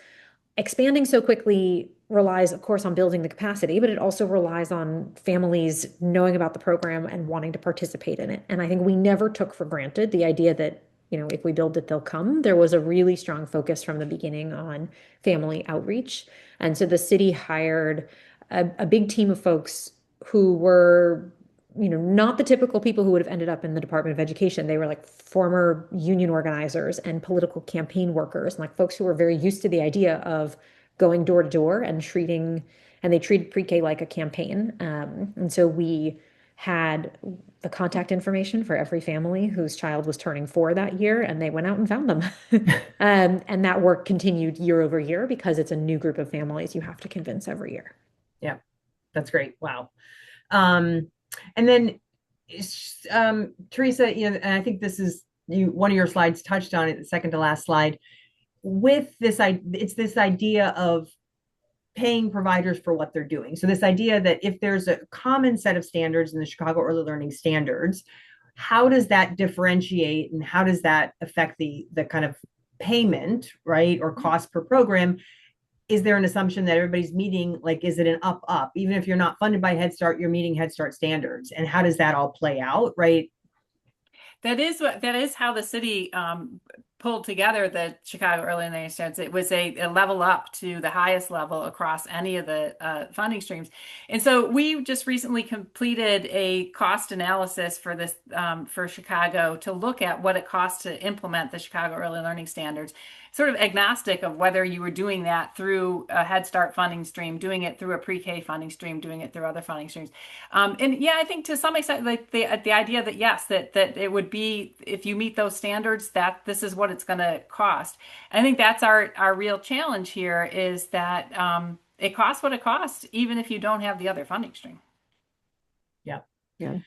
expanding so quickly relies, of course, on building the capacity, but it also relies on families knowing about the program and wanting to participate in it. And I think we never took for granted the idea that, if we build it, they'll come. There was a really strong focus from the beginning on family outreach. And so the city hired a big team of folks who were not the typical people who would have ended up in the Department of Education. They were like former union organizers and political campaign workers, and like folks who were very used to the idea of going door to door and they treated pre-K like a campaign. And so we had the contact information for every family whose child was turning 4 that year, and they went out and found them. And that work continued year over year because it's a new group of families you have to convince every year. Yeah, that's great. Wow. And then, Teresa, and I think this is one of your slides touched on it, the second to last slide. With this, it's this idea of paying providers for what they're doing. So this idea that if there's a common set of standards in the Chicago Early Learning Standards, how does that differentiate and how does that affect the kind of payment, right, or cost per program? Is there an assumption that everybody's meeting, like, is it an up? Even if you're not funded by Head Start, you're meeting Head Start standards. And how does that all play out, right? That is how the city pulled together the Chicago Early Learning Standards. It was a level up to the highest level across any of the funding streams. And so we just recently completed a cost analysis for this for Chicago to look at what it costs to implement the Chicago Early Learning Standards. sort of agnostic of whether you were doing that through a Head Start funding stream, doing it through a pre-K funding stream, doing it through other funding streams. And yeah, I think to some extent, like the idea that yes, that it would be, if you meet those standards, that this is what it's going to cost. I think that's our real challenge here, is that it costs what it costs, even if you don't have the other funding stream. Yeah. Yeah.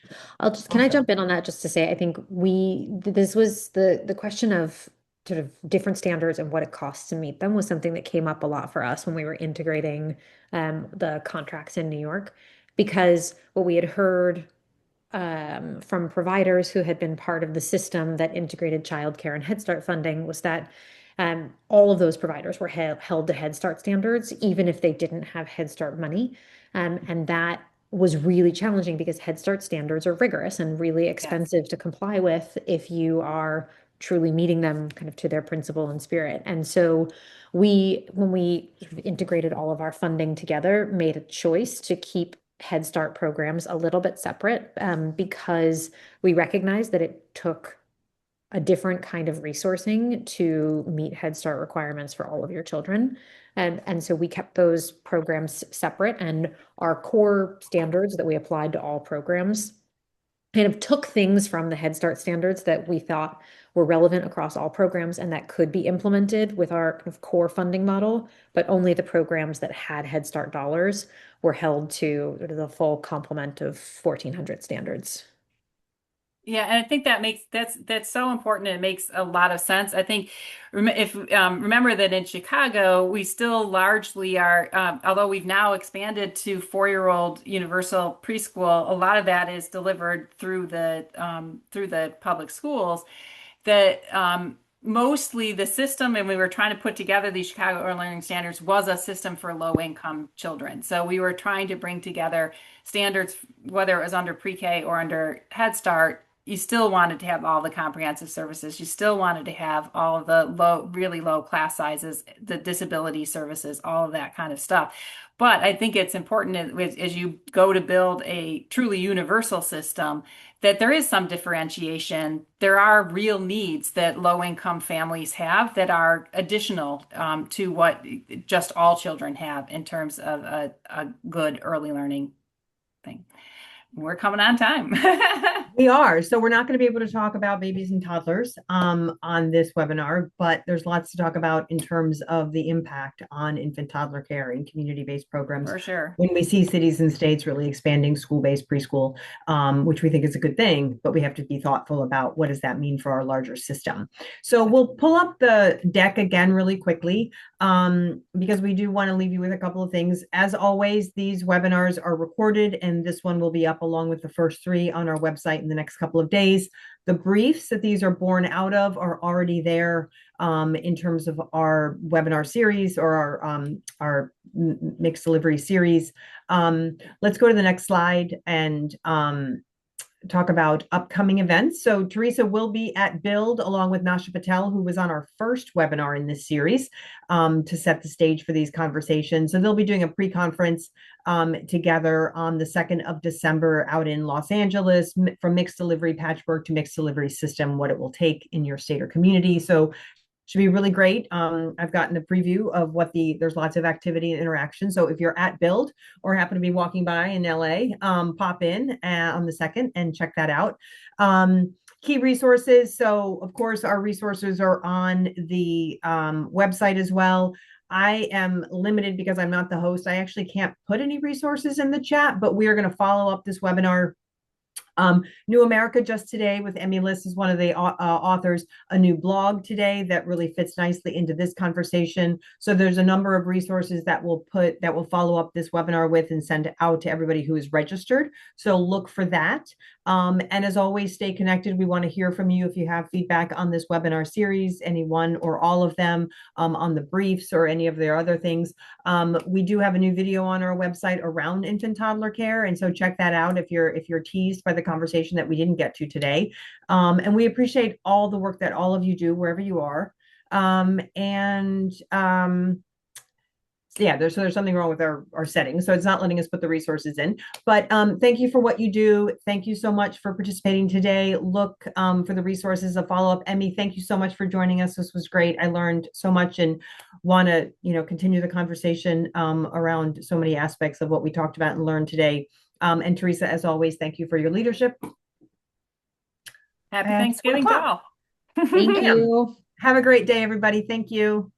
Can I jump in on that just to say, I think this was the question of sort of different standards and what it costs to meet them was something that came up a lot for us when we were integrating the contracts in New York, because what we had heard from providers who had been part of the system that integrated childcare and Head Start funding was that all of those providers were held to Head Start standards, even if they didn't have Head Start money. And that was really challenging because Head Start standards are rigorous and really expensive to comply with if you are truly meeting them kind of to their principle and spirit. And so when we sort of integrated all of our funding together, made a choice to keep Head Start programs a little bit separate because we recognized that it took a different kind of resourcing to meet Head Start requirements for all of your children. And so we kept those programs separate, and our core standards that we applied to all programs kind of took things from the Head Start standards that we thought were relevant across all programs and that could be implemented with our kind of core funding model, but only the programs that had Head Start dollars were held to the full complement of 1,400 standards. Yeah, and I think that's so important. It makes a lot of sense. I think if remember that in Chicago, we still largely are, although we've now expanded to 4-year-old universal preschool, a lot of that is delivered through the public schools. That mostly the system, and we were trying to put together these Chicago Early Learning Standards, was a system for low-income children. So we were trying to bring together standards, whether it was under pre-K or under Head Start. You still wanted to have all the comprehensive services. You still wanted to have all of the really low class sizes, the disability services, all of that kind of stuff. But I think it's important as you go to build a truly universal system that there is some differentiation. There are real needs that low-income families have that are additional to what just all children have in terms of a good early learning thing. We're coming on time. We are. So we're not going to be able to talk about babies and toddlers on this webinar, but there's lots to talk about in terms of the impact on infant toddler care and community-based programs. For sure. When we see cities and states really expanding school-based preschool, which we think is a good thing, but we have to be thoughtful about what does that mean for our larger system. So we'll pull up the deck again really quickly because we do want to leave you with a couple of things. As always, these webinars are recorded, and this one will be up along with the first 3 on our website in the next couple of days. The briefs that these are born out of are already there in terms of our webinar series or our mixed delivery series. Let's go to the next slide and talk about upcoming events. So Teresa will be at Build along with Nasha Patel, who was on our first webinar in this series to set the stage for these conversations. So they'll be doing a pre-conference together on the 2nd of December out in Los Angeles, from mixed delivery patchwork to mixed delivery system, what it will take in your state or community. So should be really great. I've gotten a preview of there's lots of activity and interaction. So if you're at Build or happen to be walking by in LA, pop in on the 2nd and check that out. Key resources. So of course, our resources are on the website as well. I am limited because I'm not the host. I actually can't put any resources in the chat, but we are going to follow up this webinar. New America just today with Emmy Liss is one of the authors, a new blog today that really fits nicely into this conversation. So there's a number of resources that will follow up this webinar with and send out to everybody who is registered. So look for that. And as always, stay connected. We want to hear from you if you have feedback on this webinar series, any one or all of them, on the briefs or any of their other things. We do have a new video on our website around infant toddler care, and so check that out if you're teased by the conversation that we didn't get to today. And we appreciate all the work that all of you do wherever you are. yeah, there's something wrong with our settings. So it's not letting us put the resources in. But thank you for what you do. Thank you so much for participating today. Look for the resources, a follow-up. Emmy, thank you so much for joining us. This was great. I learned so much and want to, continue the conversation around so many aspects of what we talked about and learned today. And Teresa, as always, thank you for your leadership. Happy Thanksgiving to all. Thank you. Have a great day, everybody. Thank you.